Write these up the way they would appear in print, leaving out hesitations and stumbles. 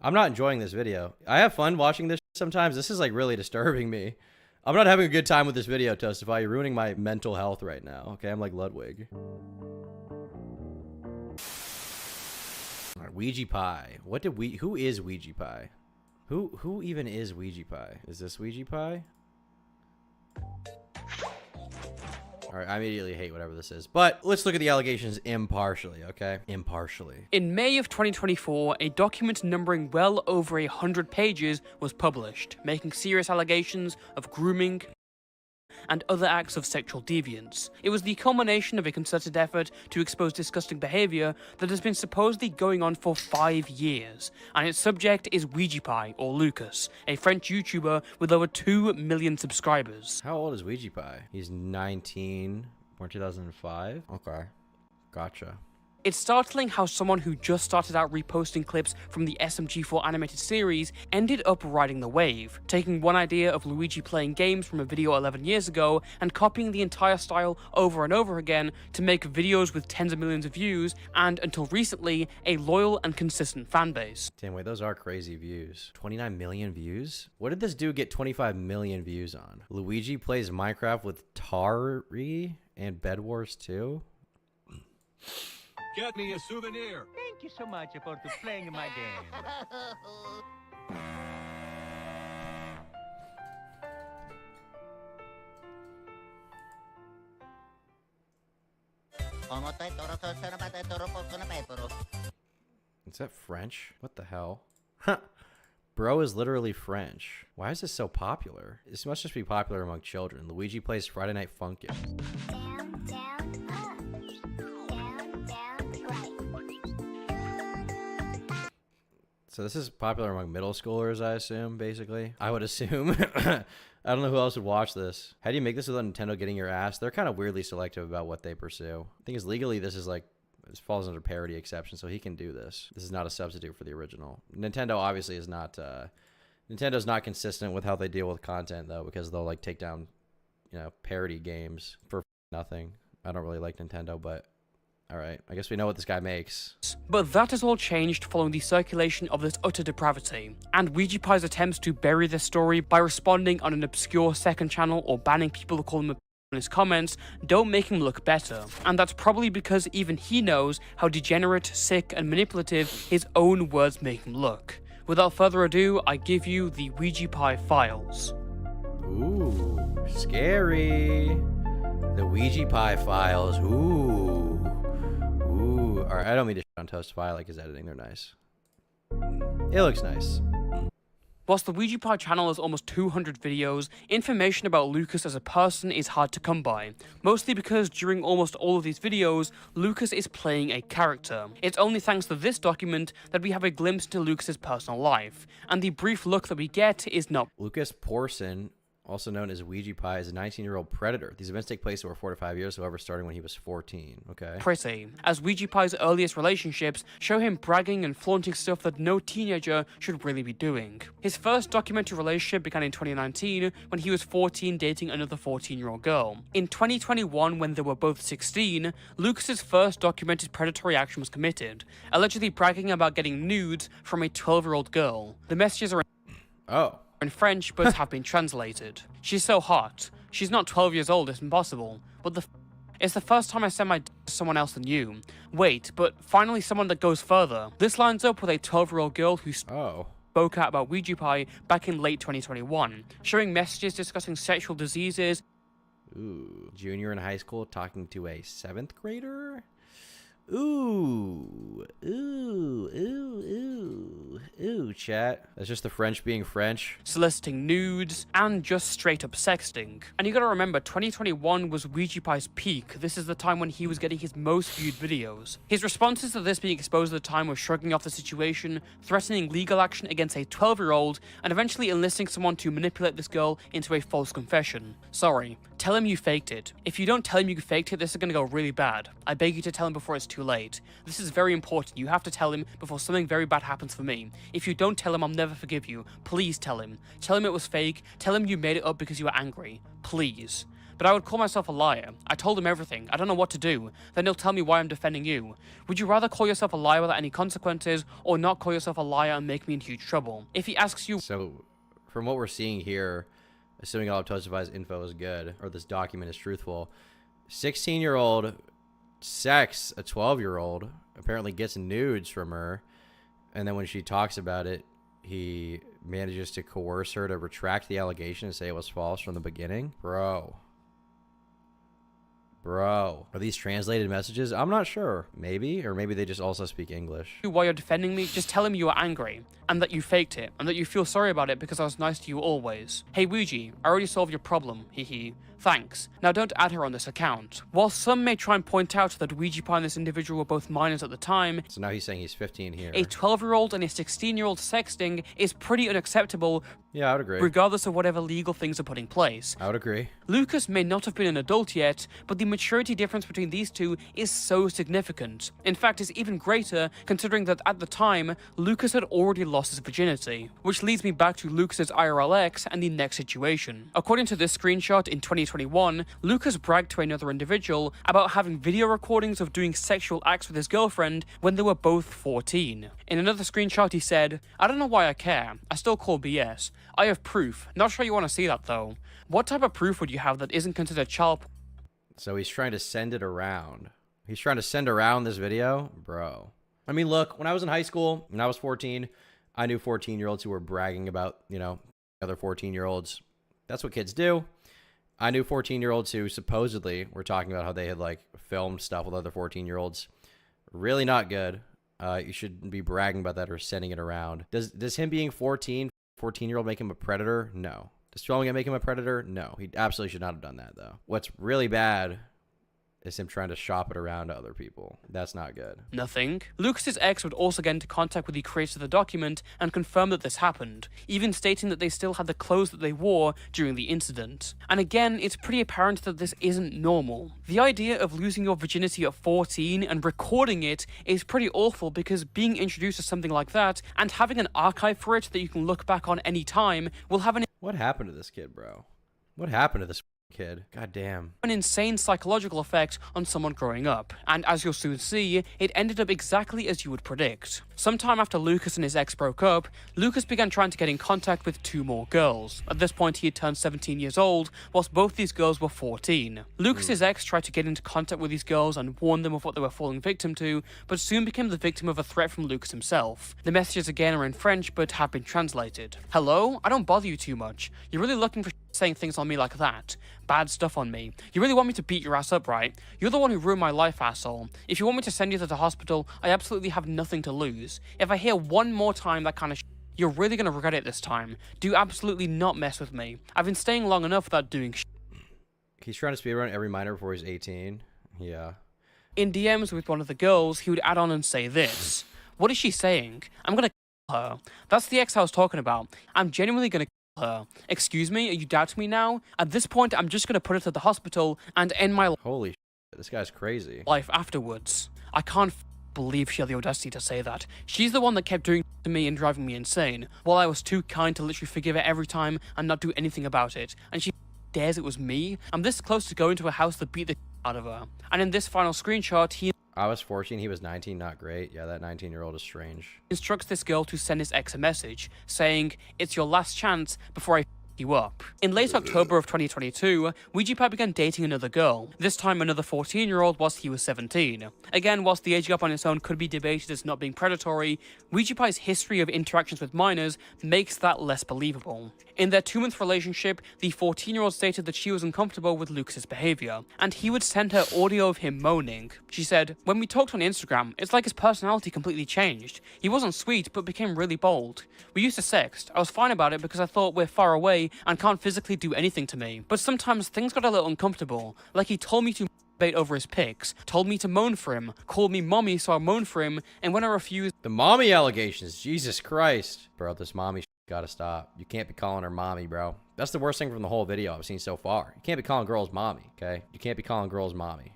I'm not enjoying this video. I have fun watching this sometimes. This is like really disturbing me. I'm not having a good time with this video, Toastify. You're ruining my mental health right now. Okay, I'm like Ludwig. All right, Weegiepie. Who is Weegiepie? Who even is Weegiepie? Is this Weegiepie? All right, I immediately hate whatever this is. But let's look at the allegations impartially, okay? Impartially. In May of 2024, a document numbering well over 100 pages was published, making serious allegations of grooming and other acts of sexual deviance. It was the culmination of a concerted effort to expose disgusting behavior that has been supposedly going on for 5 years, and its subject is Weegiepie, or Lucas, a French YouTuber with over 2 million subscribers. How old is Weegiepie? He's 19, born 2005? Okay, gotcha. It's startling how someone who just started out reposting clips from the SMG4 animated series ended up riding the wave, taking one idea of Luigi playing games from a video 11 years ago and copying the entire style over and over again to make videos with tens of millions of views and, until recently, a loyal and consistent fanbase. Damn, wait, those are crazy views. 29 million views? What did this dude get 25 million views on? Luigi plays Minecraft with Tari and Bed Wars 2? Get me a souvenir. Thank you so much for playing my game. Is that French? What the hell? Huh. Bro is literally French. Why is this so popular? This must just be popular among children. Luigi plays Friday Night Funkin'. Down, down, up. Down, down, right. So this is popular among middle schoolers, I assume, basically. I would assume. I don't know who else would watch this. How do you make this without Nintendo getting your ass? They're kind of weirdly selective about what they pursue. The thing is, legally, this is like, this falls under parody exception, so he can do this. This is not a substitute for the original. Nintendo obviously is not, Nintendo's not consistent with how they deal with content, though, because they'll, like, take down, you know, parody games for nothing. I don't really like Nintendo, but all right, I guess we know what this guy makes. But that has all changed following the circulation of this utter depravity, and Weegiepie's attempts to bury this story by responding on an obscure second channel or banning people who call him a in his comments don't make him look better, and that's probably because even he knows how degenerate, sick, and manipulative his own words make him look. Without further ado, I give you the Weegiepie files. Ooh, scary. The Weegiepie files. Ooh. Ooh. Alright, I don't mean to shit on Toastify. I like his editing. They're nice. It looks nice. Whilst the Weegiepie channel has almost 200 videos, information about Lucas as a person is hard to come by, mostly because during almost all of these videos, Lucas is playing a character. It's only thanks to this document that we have a glimpse into Lucas's personal life, and the brief look that we get is not. Lucas Porson, also known as Weegiepie, is a 19-year-old predator. These events take place over 4 to 5 years, however, starting when he was 14. Okay. Pretty, as Weegiepie's earliest relationships show him bragging and flaunting stuff that no teenager should really be doing. His first documentary relationship began in 2019 when he was 14 dating another 14-year-old girl. In 2021, when they were both 16, Lucas's first documented predatory action was committed, allegedly bragging about getting nudes from a 12-year-old girl. The messages are in French, but have been translated. She's so hot. She's not 12 years old, it's impossible. But it's the first time I sent my d to someone else than you. Wait, but finally someone that goes further. This lines up with a 12-year-old girl who spoke out about Weegiepie back in late 2021, showing messages discussing sexual diseases. Ooh, junior in high school talking to a 7th grader? Ooh, ooh, ooh, ooh, ooh, chat. That's just the French being French. Soliciting nudes, and just straight up sexting. And you gotta remember, 2021 was Weegiepie's peak. This is the time when he was getting his most viewed videos. His responses to this being exposed at the time were shrugging off the situation, threatening legal action against a 12-year-old, and eventually enlisting someone to manipulate this girl into a false confession. Sorry, tell him you faked it. If you don't tell him you faked it, this is gonna go really bad. I beg you to tell him before it's too late. This is very important. You have to tell him before something very bad happens for me. If you don't tell him, I'll never forgive you. Please tell him. Tell him it was fake. Tell him you made it up because you were angry. Please. but I would call myself a liar. I told him everything. I don't know what to do. Then he'll tell me why I'm defending you. Would you rather call yourself a liar without any consequences, or not call yourself a liar and make me in huge trouble? If he asks you... So, from what we're seeing here, assuming all of Tosify's info is good, or this document is truthful, 16-year-old sex a 12-year-old, apparently gets nudes from her, and then when she talks about it, he manages to coerce her to retract the allegation and say it was false from the beginning. Bro, are these translated messages? I'm not sure. Maybe, or maybe they just also speak English. While you're defending me, just tell him you are angry, and that you faked it, and that you feel sorry about it because I was nice to you always. Hey Ouija, I already solved your problem, hehe. Thanks. Now don't add her on this account. While some may try and point out that Weegiepie and this individual were both minors at the time, So now he's saying he's 15 here. a 12-year-old and a 16-year-old sexting is pretty unacceptable, Yeah, I would agree. regardless of whatever legal things are put in place. I would agree. Lucas may not have been an adult yet, but the maturity difference between these two is so significant. In fact, it's even greater considering that at the time, Lucas had already lost his virginity. Which leads me back to Lucas's IRL ex and the next situation. According to this screenshot in 2021, Lucas bragged to another individual about having video recordings of doing sexual acts with his girlfriend when they were both 14. In another screenshot, he said, "I don't know why I care. I still call BS. I have proof. Not sure you want to see that though. What type of proof would you have that isn't considered child?" So he's trying to send it around. He's trying to send around this video? Bro. I mean, look, when I was in high school, when I was 14, I knew 14-year-olds who were bragging about, other 14-year-olds. That's what kids do. I knew 14-year-olds who supposedly were talking about how they had, filmed stuff with other 14-year-olds. Really not good. You shouldn't be bragging about that or sending it around. Does him being 14-year-old make him a predator? No. Does filming it make him a predator? No. He absolutely should not have done that, though. What's really bad is him trying to shop it around to other people. That's not good. Nothing. Lucas's ex would also get into contact with the creator of the document and confirm that this happened, even stating that they still had the clothes that they wore during the incident. And again, it's pretty apparent that this isn't normal. The idea of losing your virginity at 14 and recording it is pretty awful because being introduced to something like that and having an archive for it that you can look back on any time will have What happened to this kid, bro? What happened to this kid? God damn. an insane psychological effect on someone growing up, and as you'll soon see, it ended up exactly as you would predict. Sometime after Lucas and his ex broke up, Lucas began trying to get in contact with 2 more girls. At this point, he had turned 17 years old, whilst both these girls were 14. Lucas's ex tried to get into contact with these girls and warn them of what they were falling victim to, but soon became the victim of a threat from Lucas himself. The messages again are in French, but have been translated. Hello? I don't bother you too much. You're really looking for saying things on me like that. Bad stuff on me. You really want me to beat your ass up, right? You're the one who ruined my life, asshole. If you want me to send you to the hospital, I absolutely have nothing to lose. If I hear one more time that kind of you're really gonna regret it this time. Do absolutely not mess with me. I've been staying long enough without doing He's trying to speedrun every minor before he's 18. Yeah. In DMs with one of the girls, he would add on and say this. What is she saying? I'm gonna kill her. That's the ex I was talking about. I'm genuinely gonna kill her. Excuse me? Are you doubting me now? At this point, I'm just gonna put her to the hospital and end my Holy shit. This guy's crazy. life afterwards. I can't believe she had the audacity to say that. She's the one that kept doing to me and driving me insane, while I was too kind to literally forgive her every time and not do anything about it. And she dares it was me? I'm this close to going to a house that beat the out of her. And in this final screenshot, he I was 14, he was 19, not great. Yeah, that 19-year-old is strange. instructs this girl to send his ex a message, saying, "It's your last chance before I you up." In late October of 2022, Weegiepie began dating another girl, this time another 14-year-old whilst he was 17. Again, whilst the age gap on its own could be debated as not being predatory, Weegiepie's history of interactions with minors makes that less believable. In their 2-month relationship, the 14-year-old stated that she was uncomfortable with Lucas's behavior, and he would send her audio of him moaning. She said, "When we talked on Instagram, it's like his personality completely changed. He wasn't sweet, but became really bold. We used to sext. I was fine about it because I thought we're far away and can't physically do anything to me. But sometimes things got a little uncomfortable. Like he told me to masturbate over his pics, told me to moan for him, called me mommy so I moaned for him, and when I refused..." The mommy allegations, Jesus Christ. Bro, this mommy gotta stop. You can't be calling her mommy, bro. That's the worst thing from the whole video I've seen so far. You can't be calling girls mommy, okay? You can't be calling girls mommy.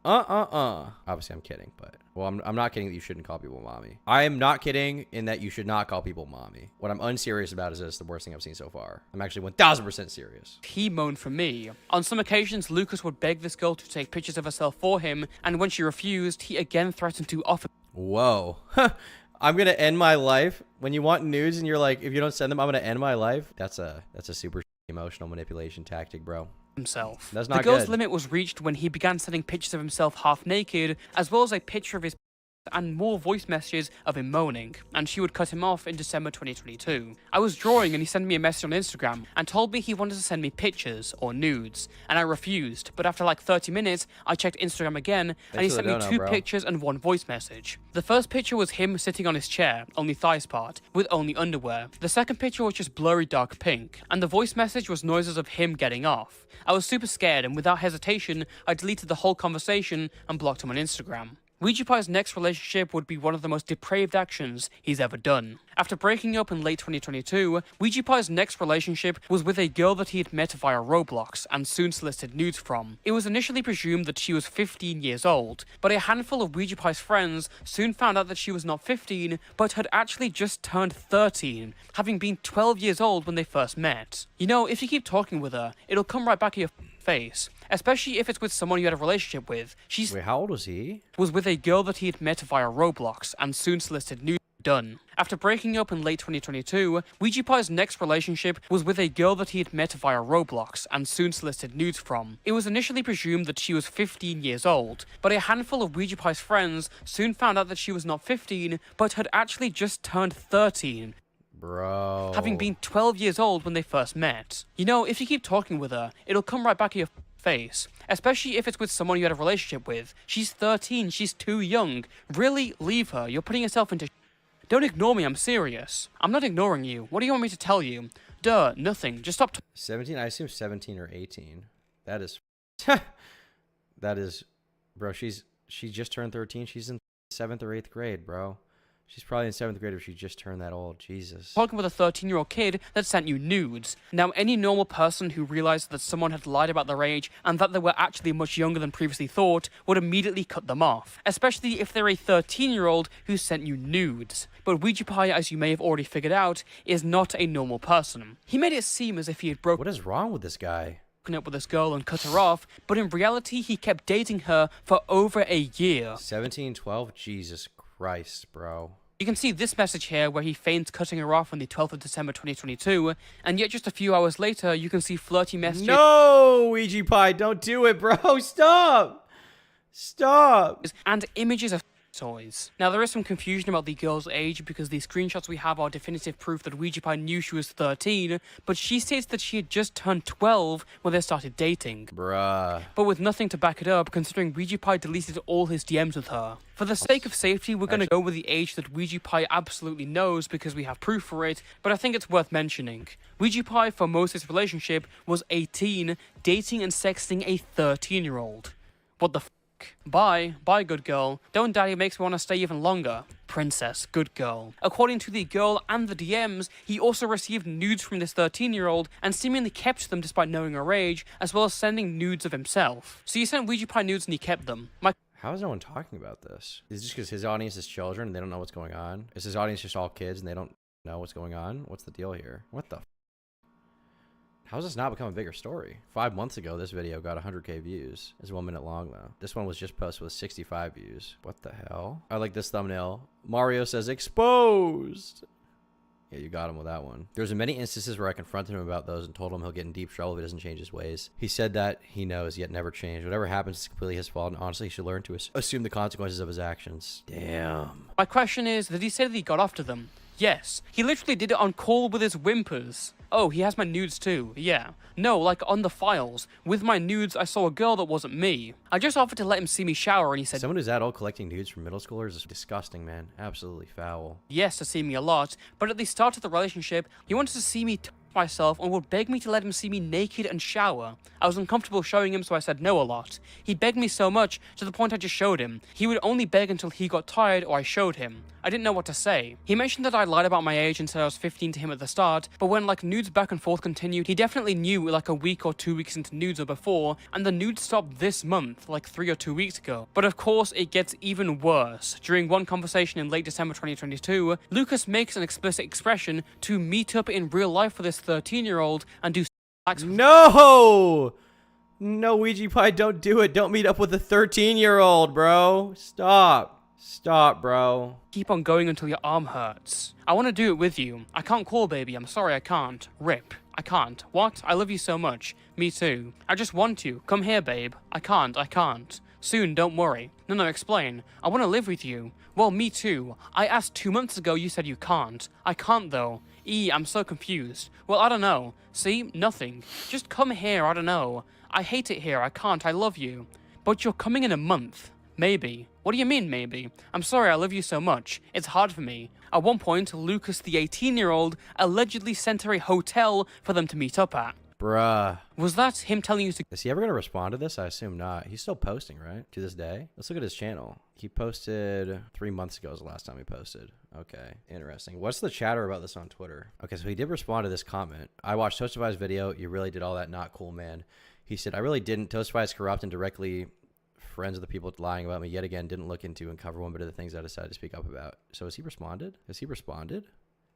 Obviously, I'm kidding, but Well, I'm not kidding that you shouldn't call people mommy. I am not kidding in that you should not call people mommy. What I'm unserious about is this, the worst thing I've seen so far. I'm actually 1000% serious. He moaned for me. On some occasions, Lucas would beg this girl to take pictures of herself for him, and when she refused, he again threatened to offer Whoa. I'm going to end my life. When you want nudes and you're like, if you don't send them, I'm going to end my life. That's a super emotional manipulation tactic, bro. himself. That's not The girl's good. limit was reached when he began sending pictures of himself half naked, as well as a picture of his and more voice messages of him moaning, and she would cut him off in December 2022. I was drawing and he sent me a message on Instagram and told me he wanted to send me pictures or nudes, and I refused, but after like 30 minutes, I checked Instagram again and he for sent the me donut, 2 bro. pictures and 1 voice message. The first picture was him sitting on his chair, only thighs part, with only underwear. The second picture was just blurry dark pink, and the voice message was noises of him getting off. I was super scared, and without hesitation, I deleted the whole conversation and blocked him on Instagram. Weegiepie's next relationship would be one of the most depraved actions he's ever done. After breaking up in late 2022, Weegiepie's next relationship was with a girl that he had met via Roblox and soon solicited nudes from. It was initially presumed that she was 15 years old, but a handful of Weegiepie's friends soon found out that she was not 15, but had actually just turned 13, having been 12 years old when they first met. You know, if you keep talking with her, it'll come right back at your face, especially if it's with someone you had a relationship with. Wait, how old was he? Was with a girl that he had met via Roblox and soon solicited nudes. Done. After breaking up in late 2022, Weegiepie's next relationship was with a girl that he had met via Roblox and soon solicited nudes from. It was initially presumed that she was 15 years old, but a handful of Weegiepie's friends soon found out that she was not 15, but had actually just turned 13, Bro. having been 12 years old when they first met. You know, if you keep talking with her, it'll come right back at your face, especially if it's with someone you had a relationship with. She's 13, she's too young. Really, leave her. You're putting yourself into. Don't ignore me, I'm serious. I'm not ignoring you. What do you want me to tell you? Duh, nothing. Just stop 17? I assume 17 or 18. That is... that is... Bro, she just turned 13. She's in 7th or 8th grade, bro. She's probably in 7th grade if she just turned that old. Jesus. talking with a 13-year-old kid that sent you nudes. Now, any normal person who realized that someone had lied about their age and that they were actually much younger than previously thought would immediately cut them off, especially if they're a 13-year-old who sent you nudes. But Weegiepie, as you may have already figured out, is not a normal person. He made it seem as if he had broken What is wrong with this guy? up with this girl and cut her off, but in reality, he kept dating her for over a year. 17, 12? Jesus Christ, bro. You can see this message here where he feigns cutting her off on the 12th of December 2022, and yet just a few hours later, you can see flirty messages No, Weegiepie, don't do it, bro. Stop. Stop. and images of toys. Now, there is some confusion about the girl's age because the screenshots we have are definitive proof that Weegiepie knew she was 13, but she states that she had just turned 12 when they started dating. Bruh. But with nothing to back it up, considering Weegiepie deleted all his DMs with her. For the sake of safety, we're going to go with the age that Weegiepie absolutely knows because we have proof for it, but I think it's worth mentioning. Weegiepie, for most of his relationship, was 18, dating and sexting a 13-year-old. What the f***? Bye, good girl. Don't daddy makes me want to stay even longer. Princess, good girl. According to the girl and the DMs, he also received nudes from this 13-year-old and seemingly kept them despite knowing her age, as well as sending nudes of himself. So he sent Weegiepie nudes and he kept them. How is no one talking about this? Is it just because his audience is children and they don't know what's going on? Is his audience just all kids and they don't know what's going on? What's the deal here? What the f? How's this not become a bigger story? 5 months ago, this video got 100k views. It's 1 minute long, though. This one was just posted with 65 views. What the hell? I like this thumbnail. Mario says, exposed. Yeah, you got him with that one. There's been many instances where I confronted him about those and told him he'll get in deep trouble if he doesn't change his ways. He said that he knows, yet never changed. Whatever happens is completely his fault, and honestly, he should learn to assume the consequences of his actions. Damn. My question is, did he say that he got after them? Yes. He literally did it on call with his whimpers. Oh, he has my nudes too. Yeah. No, like on the files. With my nudes, I saw a girl that wasn't me. I just offered to let him see me shower and he said Someone who's that old collecting nudes from middle schoolers is disgusting, man. Absolutely foul. yes to see me a lot, but at the start of the relationship, he wanted to see me myself and would beg me to let him see me naked and shower. I was uncomfortable showing him, so I said no a lot. He begged me so much to the point I just showed him. He would only beg until he got tired or I showed him. I didn't know what to say. He mentioned that I lied about my age and said I was 15 to him at the start, but when like nudes back and forth continued, he definitely knew like a week or 2 weeks into nudes or before, and the nudes stopped this month, like 3 or 2 weeks ago. But of course, it gets even worse. During one conversation in late December 2022, Lucas makes an explicit expression to meet up in real life with this 13-year-old and do sex with No! No, Weegiepie, don't do it. Don't meet up with a 13-year-old, bro. Stop. Stop, bro. keep on going until your arm hurts. I want to do it with you. I can't call, baby. I'm sorry, I can't. Rip. I can't. What? I love you so much. Me too. I just want you. Come here, babe. I can't. Soon, don't worry. No, explain. I want to live with you. Well, me too. I asked 2 months ago, you said you can't. I can't though. I'm so confused. Well, I don't know. See? Nothing. Just come here, I don't know. I hate it here, I can't, I love you. But you're coming in a month. Maybe. What do you mean, maybe? I'm sorry, I love you so much. It's hard for me. At one point, Lucas, the 18-year-old, allegedly sent her a hotel for them to meet up at. Bruh. Was that him telling you to... Is he ever going to respond to this? I assume not. He's still posting, right? To this day? Let's look at his channel. He posted 3 months ago was the last time he posted. Okay, interesting. What's the chatter about this on Twitter? Okay, so he did respond to this comment. I watched Toastify's video. You really did all that. Not cool, man. He said, I really didn't. Toastify is corrupt and directly friends with the people lying about me yet again. Didn't look into and cover one bit of the things I decided to speak up about. So has he responded? Has he responded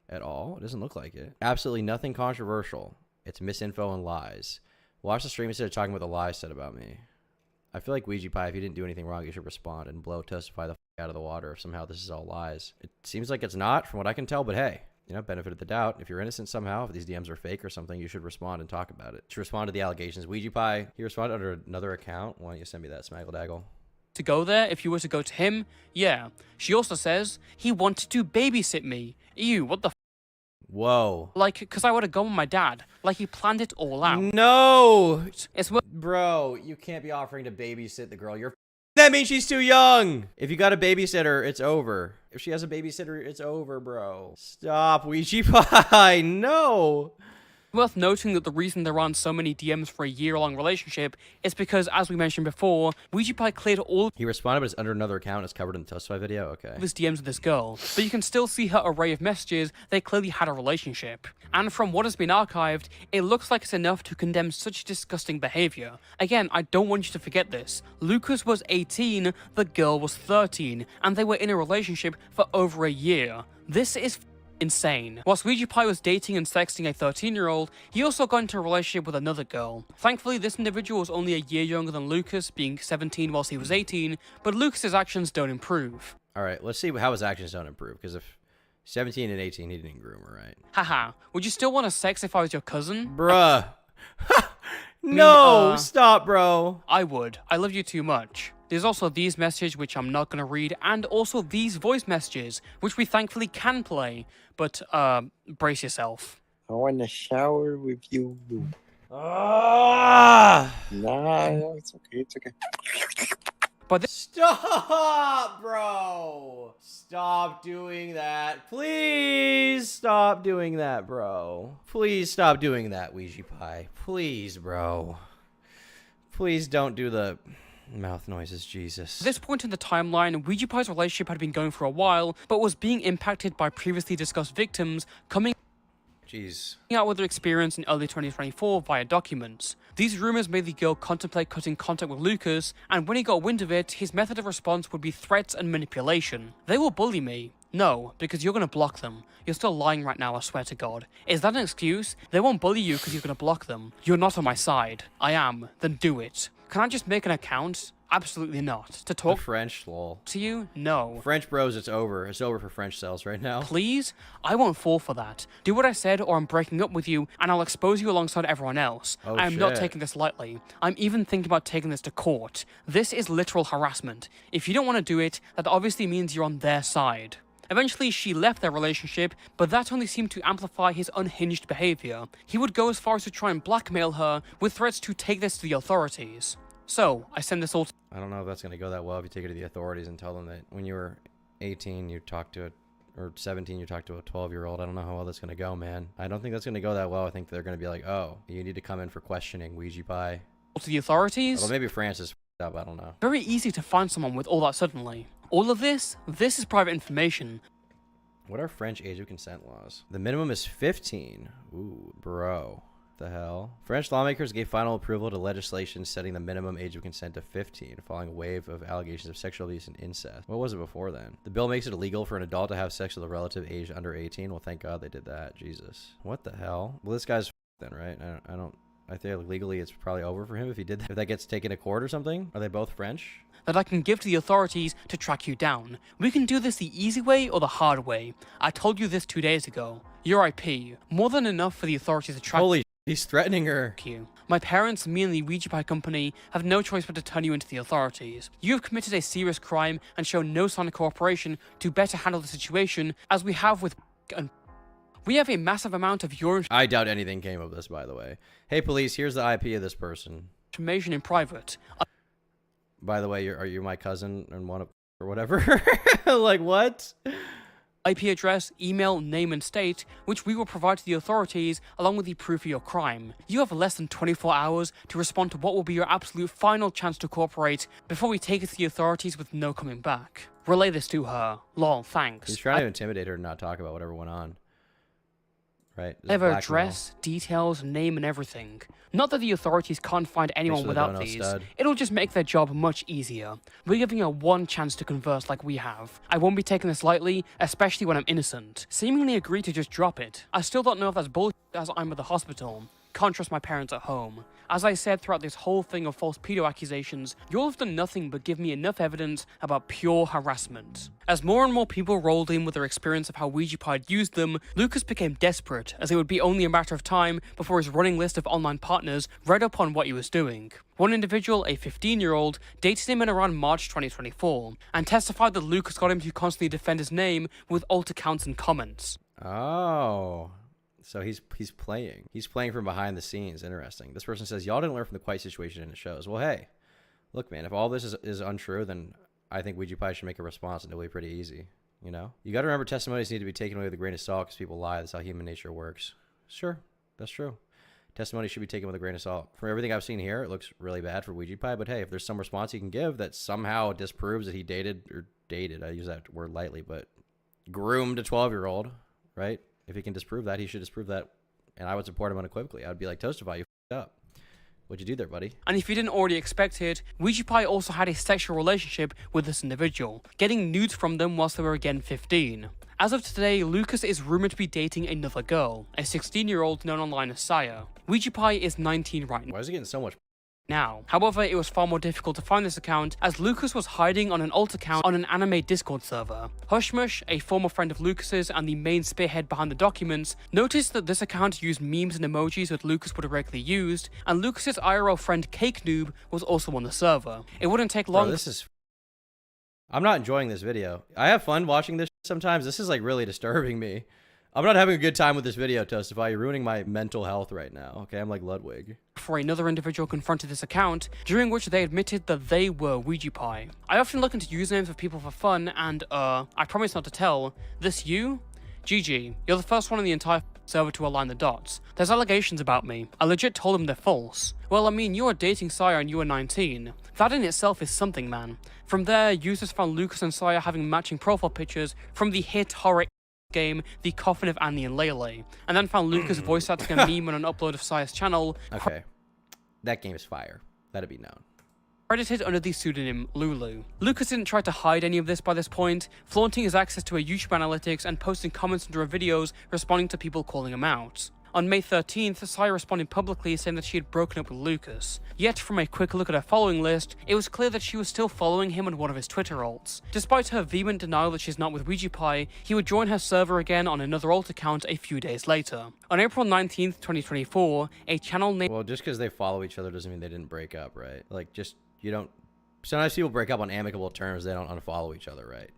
at all? It doesn't look like it. Absolutely nothing controversial. It's misinfo and lies. Watch the stream instead of talking about the lies said about me. I feel like Weegiepie, if you didn't do anything wrong, you should respond and blow Toastify the out of the water if somehow this is all lies. It seems like it's not from what I can tell, but hey, you know, benefit of the doubt. If you're innocent somehow, if these DMs are fake or something, you should respond and talk about it. To respond to the allegations. Weegiepie, he responded under another account. Why don't you send me that, Smaggledaggle? To go there if you were to go to him? Yeah. She also says he wanted to babysit me. Ew, what the f? Whoa. Like, because I would have gone with my dad. Like, he planned it all out. No! It's what... Bro, you can't be offering to babysit the girl. That means she's too young! If you got a babysitter, it's over. If she has a babysitter, it's over, bro. Stop, Weegiepie. No! Worth noting that the reason there aren't so many DMs for a year-long relationship is because, as we mentioned before, Weegiepie cleared all He responded, but it's under another account. It's covered in the Toastify video. Okay. of his DMs with this girl, but you can still see her array of messages. They clearly had a relationship. And from what has been archived, it looks like it's enough to condemn such disgusting behavior. Again, I don't want you to forget this. Lucas was 18, the girl was 13, and they were in a relationship for over a year. This is insane. Whilst Weegiepie was dating and sexting a 13-year-old, he also got into a relationship with another girl. Thankfully, this individual was only a year younger than Lucas, being 17 whilst he was 18, but Lucas's actions don't improve. All right, let's see how his actions don't improve, because if 17 and 18, he didn't groom her, right? Haha, would you still want to sex if I was your cousin? Bruh. No, mean, stop, bro. I would. I love you too much. There's also these messages, which I'm not going to read, and also these voice messages, which we thankfully can play, but, brace yourself. I want to shower with you. Ah! Nah, it's okay. Stop, bro. Stop doing that. Please stop doing that, bro. Please stop doing that, Weegiepie. Please, bro. Please don't do the mouth noises, Jesus. At this point in the timeline, Weegiepie's relationship had been going for a while, but was being impacted by previously discussed victims coming Jeez. out with their experience in early 2024 via documents. These rumors made the girl contemplate cutting contact with Lucas, and when he got wind of it, his method of response would be threats and manipulation. They will bully me. No, because you're gonna block them. You're still lying right now, I swear to God. Is that an excuse? They won't bully you because you're gonna block them. You're not on my side. I am. Then do it. Can I just make an account? Absolutely not. To The talk French, lol. to you? No. French bros, it's over. It's over for French cells right now. Please? I won't fall for that. Do what I said or I'm breaking up with you and I'll expose you alongside everyone else. Oh, I am not shit. taking this lightly. I'm even thinking about taking this to court. This is literal harassment. If you don't want to do it, that obviously means you're on their side. Eventually, she left their relationship, but that only seemed to amplify his unhinged behavior. He would go as far as to try and blackmail her with threats to take this to the authorities. So, I send this all to I don't know if that's going to go that well if you take it to the authorities and tell them that when you were 18, you talked to or 17, you talked to a 12-year-old. I don't know how well that's going to go, man. I don't think that's going to go that well. I think they're going to be like, oh, you need to come in for questioning, Weegiepie. the authorities. Well, maybe Francis f***ed up. I don't know. Very easy to find someone with all that suddenly. All of this is private information. What are French age of consent laws? The minimum is 15. Ooh, bro. The hell? French lawmakers gave final approval to legislation setting the minimum age of consent to 15, following a wave of allegations of sexual abuse and incest. What was it before then? The bill makes it illegal for an adult to have sex with a relative aged under 18. Well, thank God they did that. Jesus. What the hell? Well, this guy's then, right? I think legally it's probably over for him if he did that. If that gets taken to court or something. Are they both French? That I can give to the authorities to track you down. We can do this the easy way or the hard way. I told you this 2 days ago. Your IP. More than enough for the authorities to track Holy, he's threatening her. you. My parents, me and the Weegiepie company have no choice but to turn you into the authorities. You have committed a serious crime and shown no sign of cooperation to better handle the situation as we have with and we have a massive amount of your I doubt anything came of this, by the way. Hey, police, here's the IP of this person. information in private. By the way, are you my cousin and one of or whatever? Like what? IP address, email, name and state, which we will provide to the authorities along with the proof of your crime. You have less than 24 hours to respond to what will be your absolute final chance to cooperate before we take it to the authorities with no coming back. Relay this to her. Lol, thanks. He's trying to intimidate her to not talk about whatever went on. Right? This is I have her blackmail. address, details, name, and everything. Not that the authorities can't find anyone for the without dono these. stud. It'll just make their job much easier. We're giving her one chance to converse like we have. I won't be taking this lightly, especially when I'm innocent. Seemingly agreed to just drop it. I still don't know if that's bullshit as I'm at the hospital. Can't trust my parents at home. As I said throughout this whole thing of false pedo accusations, you'll have done nothing but give me enough evidence about pure harassment. As more and more people rolled in with their experience of how Weegiepie had used them, Lucas became desperate, as it would be only a matter of time before his running list of online partners read up on what he was doing. One individual, a 15-year-old, dated him in around March 2024, and testified that Lucas got him to constantly defend his name with alt accounts and comments. Oh. So he's playing. He's playing from behind the scenes. Interesting. This person says, y'all didn't learn from the quiet situation and it shows. Well, hey, look, man, if all this is untrue, then I think Weegiepie should make a response and it'll be pretty easy. You know? You got to remember testimonies need to be taken away with a grain of salt because people lie. That's how human nature works. Sure. That's true. Testimony should be taken with a grain of salt. From everything I've seen here, it looks really bad for Weegiepie, but hey, if there's some response he can give that somehow disproves that he dated, I use that word lightly, but groomed a 12-year-old, right? If he can disprove that, he should disprove that, and I would support him unequivocally. I would be like, Toastify, you f***ed up. What'd you do there, buddy? And if you didn't already expect it, Weegiepie also had a sexual relationship with this individual, getting nudes from them whilst they were again 15. As of today, Lucas is rumored to be dating another girl, a 16-year-old known online as Saya. Weegiepie is 19 right Why is he getting so much? now. However, it was far more difficult to find this account as Lucas was hiding on an alt account on an anime Discord server. Hushmush, a former friend of Lucas's and the main spearhead behind the documents, noticed that this account used memes and emojis that Lucas would have regularly used, and Lucas's IRL friend Cake Noob was also on the server. It wouldn't take long. Bro, I'm not enjoying this video. I have fun watching this sometimes. This is like really disturbing me. I'm not having a good time with this video, Toastify. You're ruining my mental health right now. Okay, I'm like Ludwig. Before another individual confronted this account, during which they admitted that they were Weegiepie. I often look into usernames of people for fun, and I promise not to tell. This you? GG, you're the first one in the entire server to align the dots. There's allegations about me. I legit told them they're false. Well, I mean, you were dating Saya and you were 19. That in itself is something, man. From there, users found Lucas and Saya having matching profile pictures from the hit horror game, The Coffin of Annie and Lele, and then found Lucas voice acting a meme on an upload of Saya's channel. Okay. That game is fire. Let it be known. Credited under the pseudonym Lulu. Lucas didn't try to hide any of this by this point, flaunting his access to a YouTube analytics and posting comments under her videos responding to people calling him out. On May 13th, Saya responded publicly saying that she had broken up with Lucas. Yet, from a quick look at her following list, it was clear that she was still following him on one of his Twitter alts. Despite her vehement denial that she's not with Weegiepie, he would join her server again on another alt account a few days later. On April 19th, 2024, a channel named Well, just because they follow each other doesn't mean they didn't break up, right? Like, just, you don't... Sometimes people break up on amicable terms. They don't unfollow each other, right?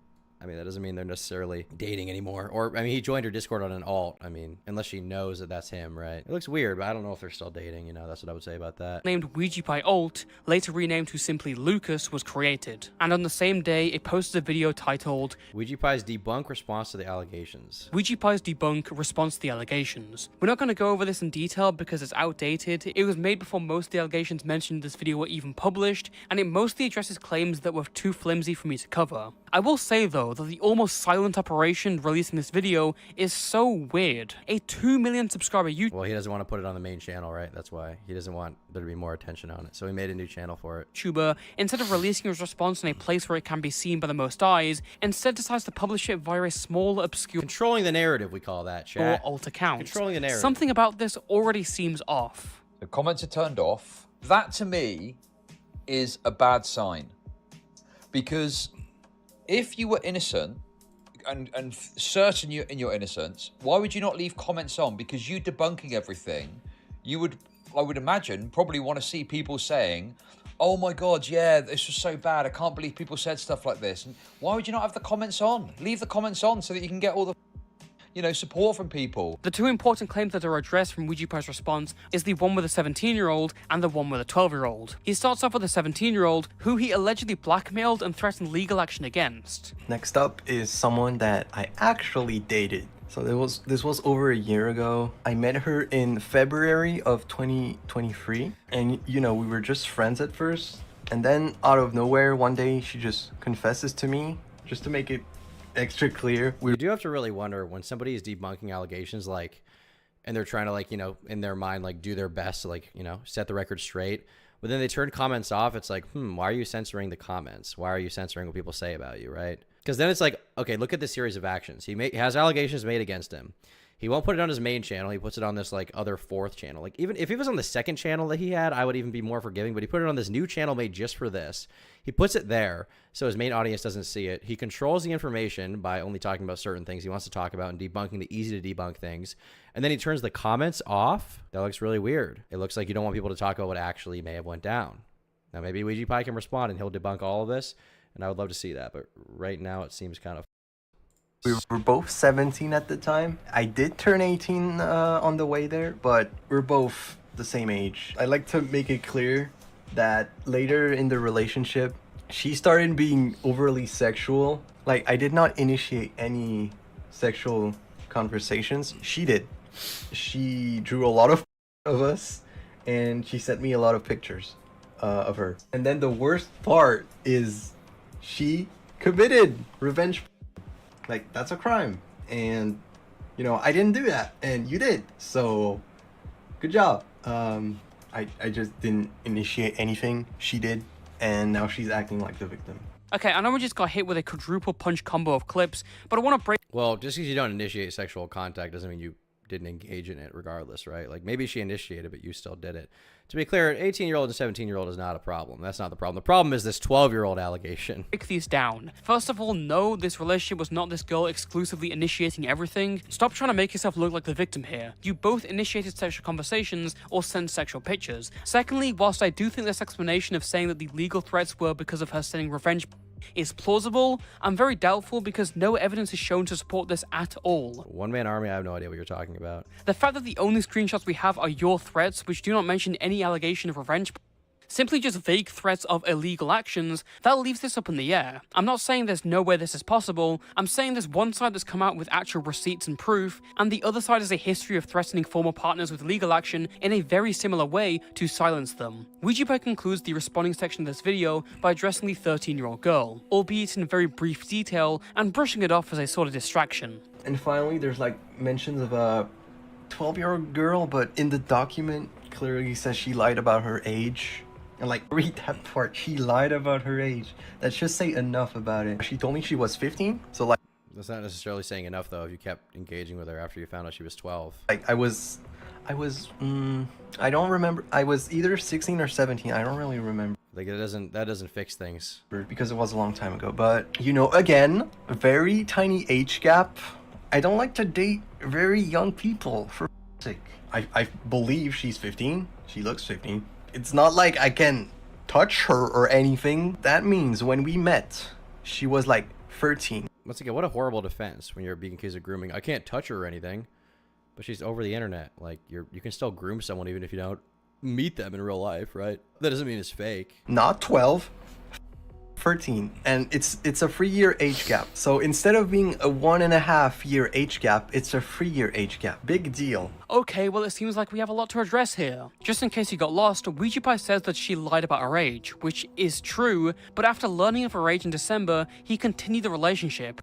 I mean, that doesn't mean they're necessarily dating anymore. Or, I mean, he joined her Discord on an alt. I mean, unless she knows that that's him, right? It looks weird, but I don't know if they're still dating, you know? That's what I would say about that. named Weegiepie Alt, later renamed to simply Lucas, was created. And on the same day, it posted a video titled Weegiepie's Debunk Response to the Allegations. Weegiepie's Debunk Response to the Allegations. We're not going to go over this in detail because it's outdated. It was made before most of the allegations mentioned in this video were even published, and it mostly addresses claims that were too flimsy for me to cover. I will say though though, that the almost silent operation releasing this video is so weird. A 2 million subscriber YouTuber Well, he doesn't want to put it on the main channel, right? That's why. He doesn't want there to be more attention on it. So he made a new channel for it. instead of releasing his response in a place where it can be seen by the most eyes, instead decides to publish it via a small, obscure Controlling the narrative, we call that, or chat. alt account. Controlling the narrative. Something about this already seems off. The comments are turned off. That to me is a bad sign. Because if you were innocent and certain in your innocence, why would you not leave comments on? Because you debunking everything, you would, I would imagine, probably want to see people saying, oh my God, yeah, this was so bad. I can't believe people said stuff like this. And why would you not have the comments on? Leave the comments on so that you can get all the, support from people. The two important claims that are addressed from Weegiepie's response is the one with a 17-year-old and the one with a 12-year-old. He starts off with a 17-year-old who he allegedly blackmailed and threatened legal action against. Next up is someone that I actually dated. So this was over a year ago. I met her in February of 2023, and we were just friends at first. And then out of nowhere, one day she just confesses to me, just to make it extra clear. You do have to really wonder when somebody is debunking allegations, and they're trying to, in their mind, do their best to, set the record straight. But then they turn comments off. It's like, why are you censoring the comments? Why are you censoring what people say about you, right? Because then it's like, okay, look at this series of actions. He has allegations made against him. He won't put it on his main channel. He puts it on this other fourth channel. Even if he was on the second channel that he had, I would even be more forgiving. But he put it on this new channel made just for this. He puts it there so his main audience doesn't see it. He controls the information by only talking about certain things he wants to talk about and debunking the easy to debunk things. And then he turns the comments off. That looks really weird. It looks like you don't want people to talk about what actually may have went down. Now maybe Weegiepie can respond and he'll debunk all of this, and I would love to see that. But right now it seems kind of. We were both 17 at the time. I did turn 18 on the way there, but we're both the same age. I like to make it clear that later in the relationship, she started being overly sexual. I did not initiate any sexual conversations. She did. She drew a lot of us, and she sent me a lot of pictures of her. And then the worst part is she committed revenge. That's a crime, and I didn't do that, and you did, so good job. I just didn't initiate anything. She did, and now she's acting like the victim. Okay, I know we just got hit with a quadruple punch combo of clips, but I want to break. Well, just because you don't initiate sexual contact doesn't mean you didn't engage in it regardless, right? Maybe she initiated, but you still did it. To be clear, an 18-year-old and 17-year-old is not a problem. That's not the problem. The problem is this 12-year-old allegation. Break these down. First of all, no, this relationship was not this girl exclusively initiating everything. Stop trying to make yourself look like the victim here. You both initiated sexual conversations or sent sexual pictures. Secondly, whilst I do think this explanation of saying that the legal threats were because of her sending revenge is plausible, I'm very doubtful because no evidence is shown to support this at all. One-man army, I have no idea what you're talking about. The fact that the only screenshots we have are your threats, which do not mention any allegation of revenge, simply just vague threats of illegal actions, that leaves this up in the air. I'm not saying there's no way this is possible, I'm saying there's one side that's come out with actual receipts and proof, and the other side is a history of threatening former partners with legal action in a very similar way to silence them. Weegiepie concludes the responding section of this video by addressing the 13-year-old girl, albeit in very brief detail, and brushing it off as a sort of distraction. And finally, there's mentions of a 12-year-old girl, but in the document clearly says she lied about her age. And read that part. She lied about her age. That should say enough about it. She told me she was 15. So That's not necessarily saying enough though if you kept engaging with her after you found out she was 12. I was I don't remember. I was either 16 or 17. I don't really remember. That doesn't fix things. Because it was a long time ago. But again, a very tiny age gap. I don't like to date very young people for sake. I believe she's 15. She looks 15. It's not like I can touch her or anything. That means when we met, she was 13. Once again, what a horrible defense when you're being accused of grooming. I can't touch her or anything, but she's over the internet. You can still groom someone even if you don't meet them in real life, right? That doesn't mean it's fake. Not 12. 13, and it's a 3-year age gap. So instead of being a 1.5-year age gap, it's a 3-year age gap. Big deal. Okay, well it seems like we have a lot to address here. Just in case you got lost, Weegiepie says that she lied about her age, which is true, but after learning of her age in December, he continued the relationship.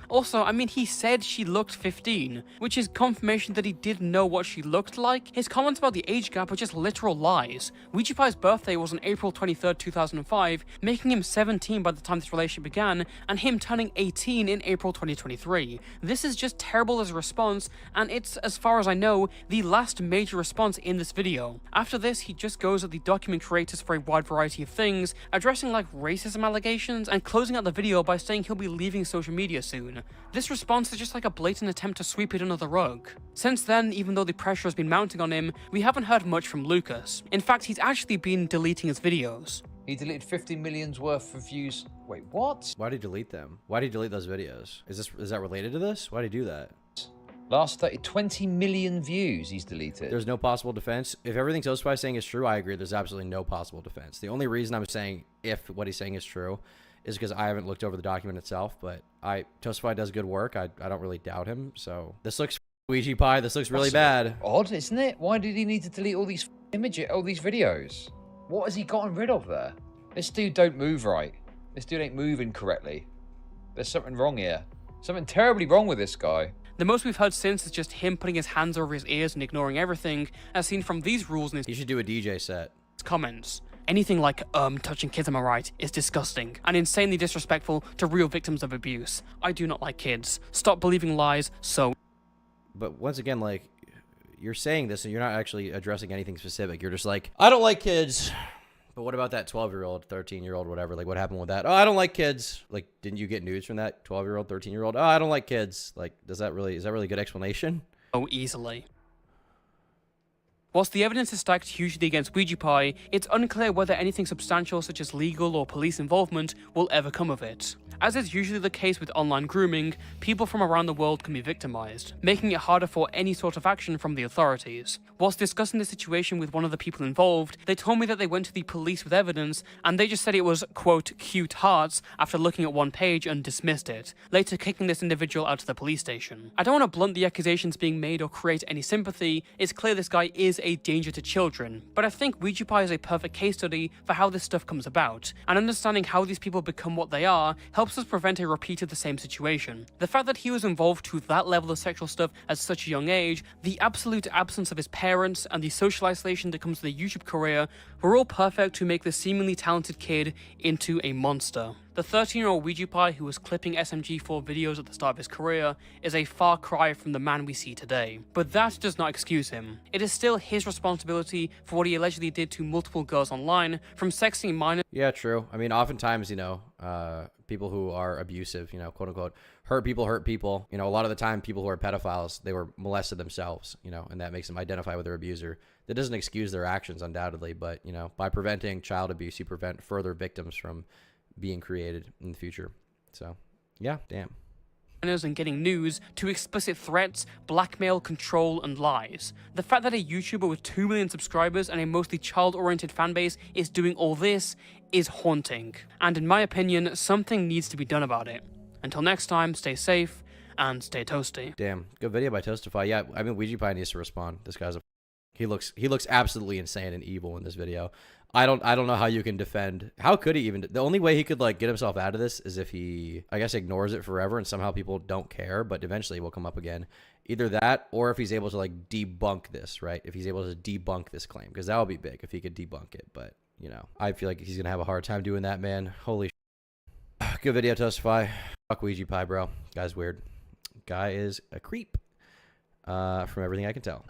Also, I mean, he said she looked 15, which is confirmation that he did know what she looked like. His comments about the age gap are just literal lies. Weegiepie's birthday was on April 23rd, 2005, making him 17 by the time this relationship began, and him turning 18 in April 2023. This is just terrible as a response, and it's, as far as I know, the last major response in this video. After this, he just goes at the document creators for a wide variety of things, addressing like racism allegations, and closing out the video by saying he'll be leaving social media soon. This response is just like a blatant attempt to sweep it under the rug. Since then, even though the pressure has been mounting on him, we haven't heard much from Lucas. In fact, he's actually been deleting his videos. He deleted 50 million's worth of views. Wait, what? Why did he delete them? Why did he delete those videos? Is that related to this? Why did he do that? Last 20 million views he's deleted. There's no possible defense. If everything Toastify is saying is true, I agree. There's absolutely no possible defense. The only reason I'm saying if what he's saying is true is because I haven't looked over the document itself, but Toastify does good work. I don't really doubt him. So this looks Weegiepie. This looks really bad. Odd, isn't it? Why did he need to delete all these images, all these videos? What has he gotten rid of there? This dude don't move right. This dude ain't moving correctly. There's something wrong here. Something terribly wrong with this guy. The most we've heard since is just him putting his hands over his ears and ignoring everything, as seen from these rules in his You should do a DJ set. comments. Anything like, touching kids, am I right, is disgusting and insanely disrespectful to real victims of abuse. I do not like kids. Stop believing lies, so... But once again, like, you're saying this and you're not actually addressing anything specific. You're just like, I don't like kids. But what about that 12-year-old, 13-year-old, whatever? Like, what happened with that? Oh, I don't like kids. Like, didn't you get news from that 12-year-old, 13-year-old? Oh, I don't like kids. Like, is that really a good explanation? Oh, easily. Whilst the evidence is stacked hugely against Weegiepie, it's unclear whether anything substantial such as legal or police involvement will ever come of it. As is usually the case with online grooming, people from around the world can be victimized, making it harder for any sort of action from the authorities. Whilst discussing the situation with one of the people involved, they told me that they went to the police with evidence, and they just said it was, quote, cute hearts after looking at one page and dismissed it, later kicking this individual out of the police station. I don't want to blunt the accusations being made or create any sympathy. It's clear this guy is a danger to children, but I think Weegiepie is a perfect case study for how this stuff comes about, and understanding how these people become what they are helps us prevent a repeat of the same situation. The fact that he was involved to that level of sexual stuff at such a young age, the absolute absence of his parents, and the social isolation that comes with a YouTube career were all perfect to make the seemingly talented kid into a monster. The 13-year-old Weegiepie who was clipping SMG4 videos at the start of his career is a far cry from the man we see today. But that does not excuse him. It is still his responsibility for what he allegedly did to multiple girls online, from sexting minors. Yeah, true. I mean, oftentimes, people who are abusive, quote unquote, hurt people. A lot of the time, people who are pedophiles, they were molested themselves, and that makes them identify with their abuser. That doesn't excuse their actions, undoubtedly, but, by preventing child abuse, you prevent further victims from being created in the future. So, yeah, damn. And getting news to explicit threats, blackmail, control, and lies. The fact that a YouTuber with 2 million subscribers and a mostly child-oriented fanbase is doing all this is haunting. And in my opinion, something needs to be done about it. Until next time, stay safe and stay toasty. Damn, good video by Toastify. Yeah, I mean, Weegiepie needs to respond. This guy's he looks absolutely insane and evil in this video. I don't know how you can defend. How could he even? The only way he could get himself out of this is if he, I guess, ignores it forever and somehow people don't care, but eventually it will come up again. Either that, or if he's able to debunk this, right? If he's able to debunk this claim, because that would be big if he could debunk it. But I feel like he's gonna have a hard time doing that, man. Holy good video, Toastify. Fuck Weegiepie, bro. Guy's weird. Guy is a creep. From everything I can tell.